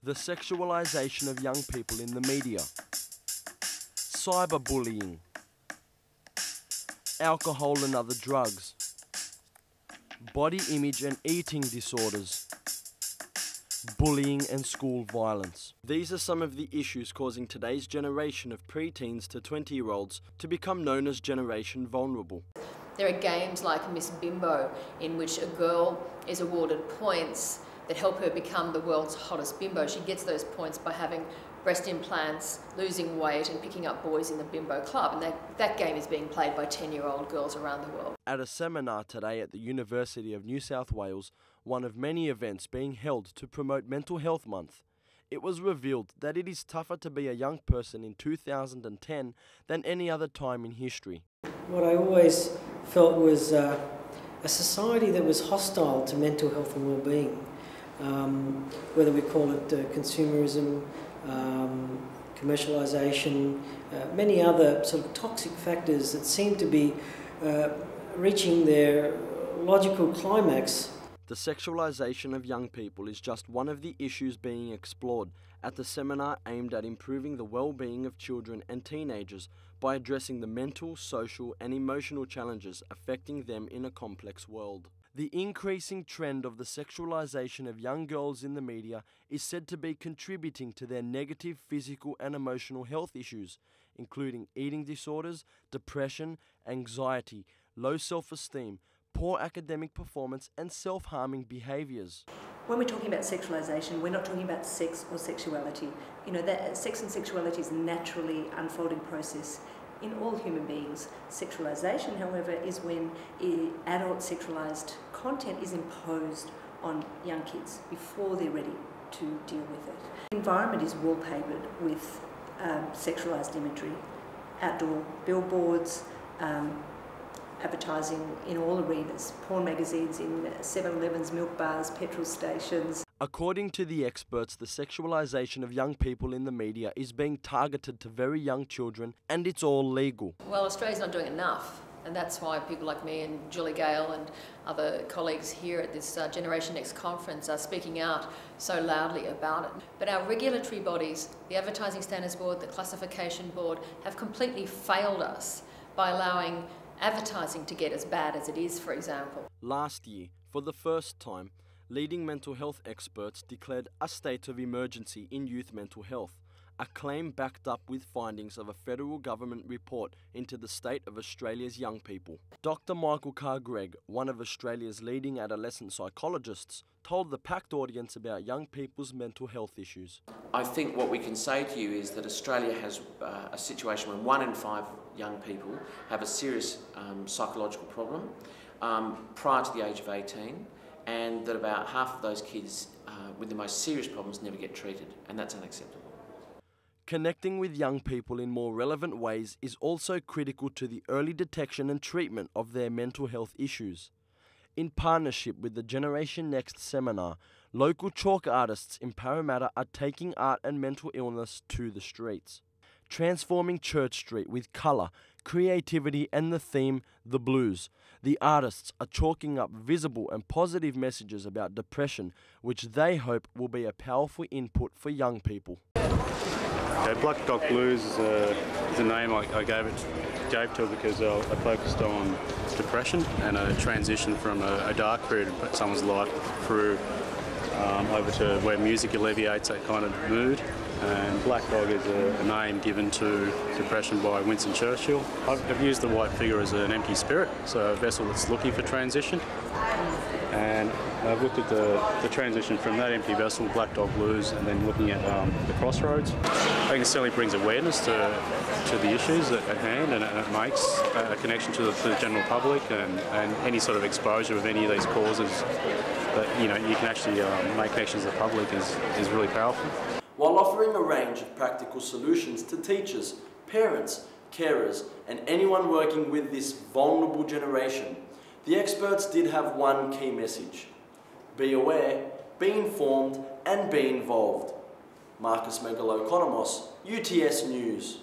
the sexualisation of young people in the media, cyberbullying, alcohol and other drugs, body image and eating disorders, bullying and school violence. These are some of the issues causing today's generation of preteens to 20-year-olds to become known as Generation Vulnerable. There are games like Miss Bimbo, in which a girl is awarded points that help her become the world's hottest bimbo. She gets those points by having breast implants, losing weight and picking up boys in the bimbo club. And that game is being played by 10-year-old girls around the world. At a seminar today at the University of New South Wales, one of many events being held to promote Mental Health Month, it was revealed that it is tougher to be a young person in 2010 than any other time in history. What I always felt was a society that was hostile to mental health and well-being. Whether we call it consumerism, commercialisation, many other sort of toxic factors that seem to be reaching their logical climax. The sexualisation of young people is just one of the issues being explored at the seminar aimed at improving the well-being of children and teenagers by addressing the mental, social and emotional challenges affecting them in a complex world. The increasing trend of the sexualisation of young girls in the media is said to be contributing to their negative physical and emotional health issues, including eating disorders, depression, anxiety, low self-esteem, poor academic performance and self-harming behaviours. When we're talking about sexualisation, we're not talking about sex or sexuality. You know, that sex and sexuality is a naturally unfolding process in all human beings. Sexualisation, however, is when adult sexualised content is imposed on young kids before they're ready to deal with it. The environment is wallpapered with sexualised imagery, outdoor billboards, advertising in all arenas, porn magazines in 7-Elevens, milk bars, petrol stations. According to the experts, the sexualisation of young people in the media is being targeted to very young children and it's all legal. Well, Australia's not doing enough, and that's why people like me and Julie Gale and other colleagues here at this Generation Next conference are speaking out so loudly about it. But our regulatory bodies, the Advertising Standards Board, the Classification Board, have completely failed us by allowing advertising to get as bad as it is, for example. Last year, for the first time, leading mental health experts declared a state of emergency in youth mental health, a claim backed up with findings of a federal government report into the state of Australia's young people. Dr. Michael Carr-Gregg, one of Australia's leading adolescent psychologists, told the packed audience about young people's mental health issues. I think what we can say to you is that Australia has a situation where 1 in 5 young people have a serious psychological problem prior to the age of 18, and that about half of those kids with the most serious problems never get treated, and that's unacceptable. Connecting with young people in more relevant ways is also critical to the early detection and treatment of their mental health issues. In partnership with the Generation Next seminar, local chalk artists in Parramatta are taking art and mental illness to the streets, transforming Church Street with colour, creativity and the theme, the blues. The artists are chalking up visible and positive messages about depression, which they hope will be a powerful input for young people. Black Dog Blues is a name I gave to it because I focused on depression and a transition from a dark period in someone's life through over to where music alleviates that kind of mood. And Black Dog is a name given to depression by Winston Churchill. I've used the white figure as an empty spirit, so a vessel that's looking for transition. And I've looked at the transition from that empty vessel, Black Dog Blues, and then looking at the crossroads. I think it certainly brings awareness to the issues at hand, and it makes a connection to the general public, and any sort of exposure of any of these causes that you can actually make connections to the public is really powerful. While offering a range of practical solutions to teachers, parents, carers and anyone working with this vulnerable generation, the experts did have one key message: be aware, be informed and be involved. Marcus Megalokonomos, UTS News.